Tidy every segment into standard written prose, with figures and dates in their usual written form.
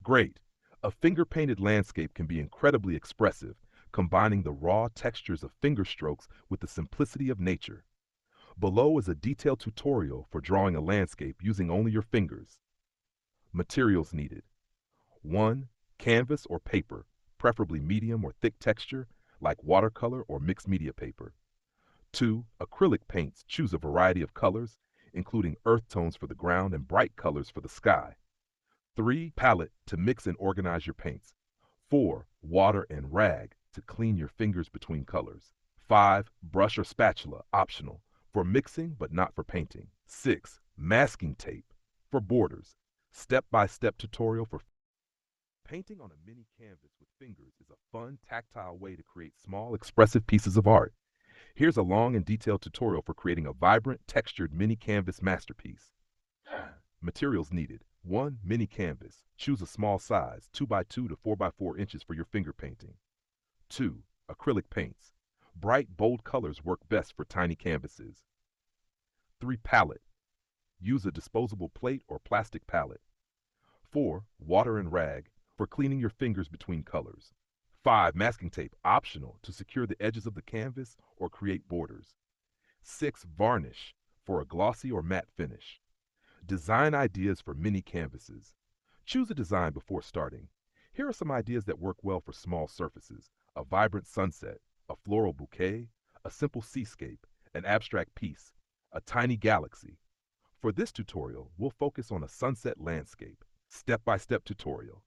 Great. A finger-painted landscape can be incredibly expressive, combining the raw textures of finger strokes with the simplicity of nature. Below is a detailed tutorial for drawing a landscape using only your fingers. Materials needed. 1. Canvas or paper, preferably medium or thick texture, like watercolor or mixed media paper. 2. Acrylic paints. Choose a variety of colors, including earth tones for the ground and bright colors for the sky. 3. Palette to mix and organize your paints. 4. Water and rag to clean your fingers between colors. 5. Brush or spatula, optional, for mixing but not for painting. 6. Masking tape for borders. Step-by-step tutorial for painting on a mini canvas with fingers is a fun, tactile way to create small, expressive pieces of art. Here's a long and detailed tutorial for creating a vibrant, textured mini canvas masterpiece. Materials needed. 1. Mini canvas. Choose a small size, 2x2 to 4x4 inches for your finger painting. 2. Acrylic paints. Bright, bold colors work best for tiny canvases. 3. Palette. Use a disposable plate or plastic palette. 4. Water and rag for cleaning your fingers between colors. 5. Masking tape, optional, to secure the edges of the canvas or create borders. 6. Varnish for a glossy or matte finish. Design ideas for mini canvases. Choose a design before starting. Here are some ideas that work well for small surfaces: a vibrant sunset, a floral bouquet, a simple seascape, an abstract piece, a tiny galaxy. For this tutorial, we'll focus on a sunset landscape. Step-by-step tutorial.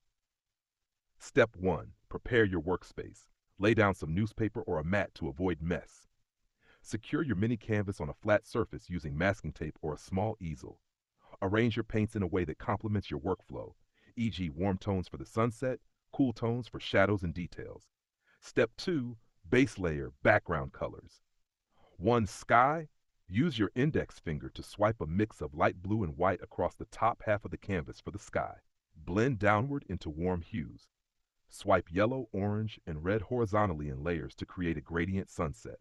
Step 1. Prepare your workspace. Lay down some newspaper or a mat to avoid mess. Secure your mini canvas on a flat surface using masking tape or a small easel. Arrange your paints in a way that complements your workflow, e.g. warm tones for the sunset, cool tones for shadows and details. Step 2. Base layer background colors. 1. Sky. Use your index finger to swipe a mix of light blue and white across the top half of the canvas for the sky. Blend downward into warm hues. Swipe yellow, orange, and red horizontally in layers to create a gradient sunset.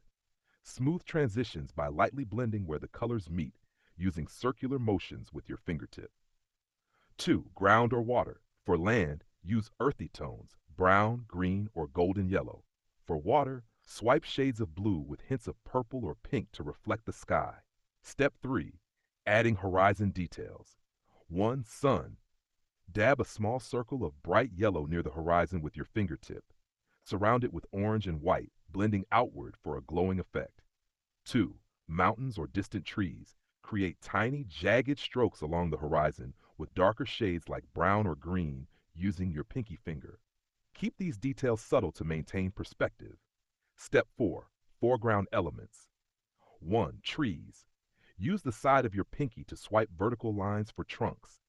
Smooth transitions by lightly blending where the colors meet, using circular motions with your fingertip. 2. Ground or water. For land, use earthy tones, brown, green, or golden yellow. For water, swipe shades of blue with hints of purple or pink to reflect the sky. Step 3. Adding horizon details. 1. Sun. Dab a small circle of bright yellow near the horizon with your fingertip. Surround it with orange and white, blending outward for a glowing effect. 2. Mountains or distant trees. Create tiny, jagged strokes along the horizon with darker shades like brown or green using your pinky finger. Keep these details subtle to maintain perspective. Step 4. Foreground elements. 1. Trees. Use the side of your pinky to swipe vertical lines for trunks.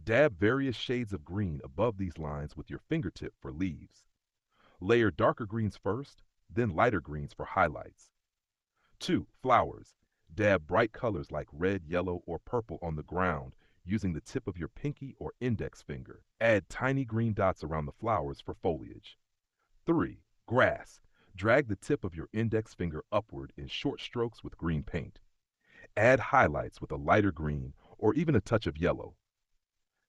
Dab various shades of green above these lines with your fingertip for leaves. Layer darker greens first, then lighter greens for highlights. 2. Flowers. Dab bright colors like red, yellow, or purple on the ground using the tip of your pinky or index finger. Add tiny green dots around the flowers for foliage. 3. Grass. Drag the tip of your index finger upward in short strokes with green paint. Add highlights with a lighter green or even a touch of yellow.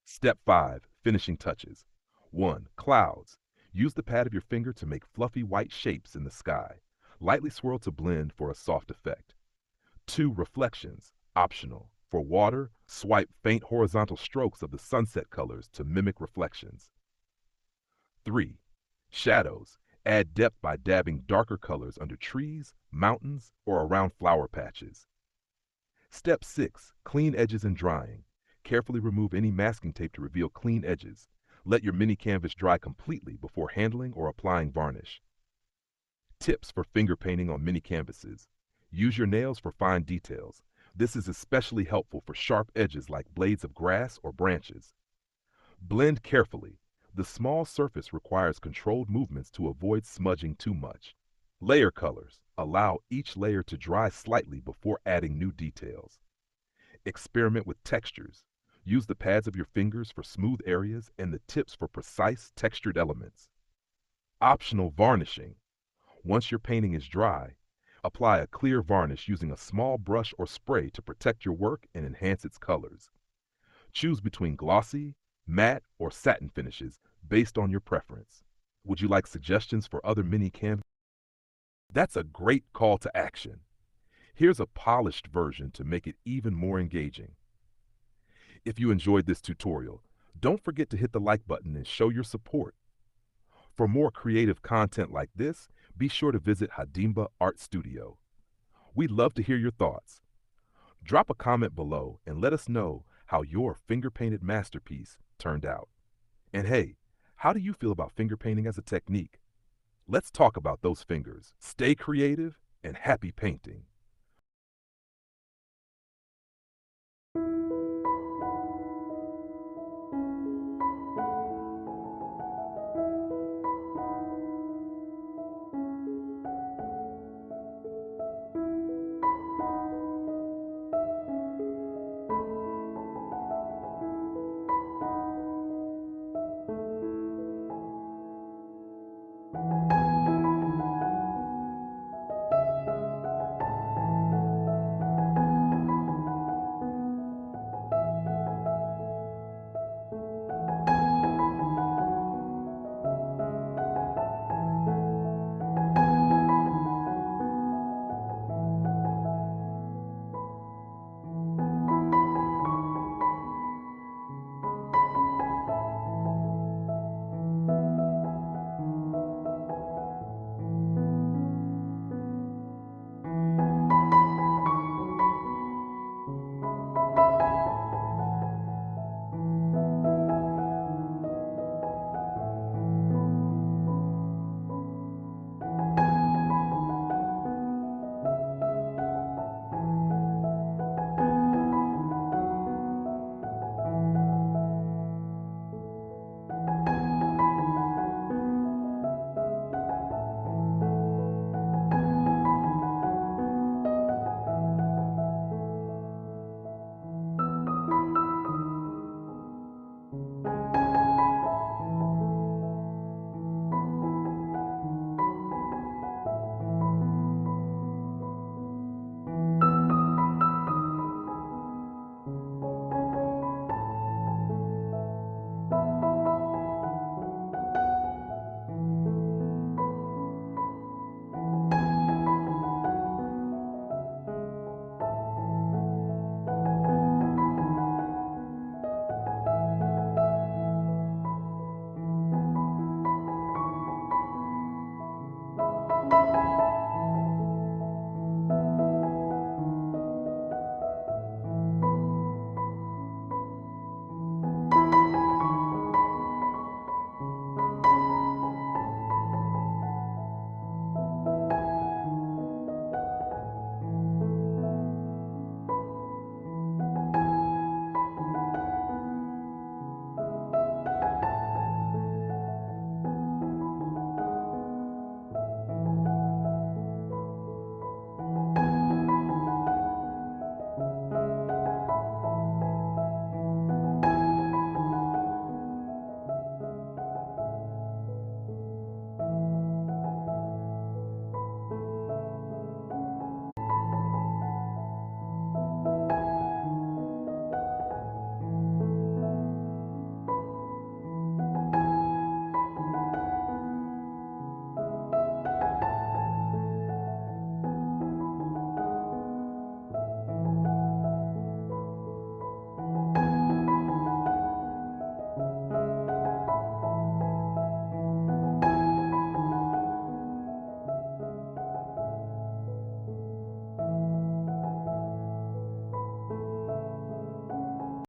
Step 5. Finishing touches. 1. Clouds. Use the pad of your finger to make fluffy white shapes in the sky. Lightly swirl to blend for a soft effect. 2. Reflections. Optional. For water, swipe faint horizontal strokes of the sunset colors to mimic reflections. 3. Shadows. Add depth by dabbing darker colors under trees, mountains, or around flower patches. Step 6. Clean edges and drying. Carefully remove any masking tape to reveal clean edges. Let your mini canvas dry completely before handling or applying varnish. Tips for finger painting on mini canvases. Use your nails for fine details. This is especially helpful for sharp edges like blades of grass or branches. Blend carefully. The small surface requires controlled movements to avoid smudging too much. Layer colors. Allow each layer to dry slightly before adding new details. Experiment with textures. Use the pads of your fingers for smooth areas and the tips for precise textured elements. Optional varnishing. Once your painting is dry, apply a clear varnish using a small brush or spray to protect your work and enhance its colors. Choose between glossy, matte, or satin finishes based on your preference. Would you like suggestions for other mini canvases? That's a great call to action. Here's a polished version to make it even more engaging. If you enjoyed this tutorial, don't forget to hit the like button and show your support. For more creative content like this, be sure to visit Hadimba Art Studio. We'd love to hear your thoughts. Drop a comment below and let us know how your finger-painted masterpiece turned out. And hey, how do you feel about finger painting as a technique? Let's talk about those fingers. Stay creative and happy painting.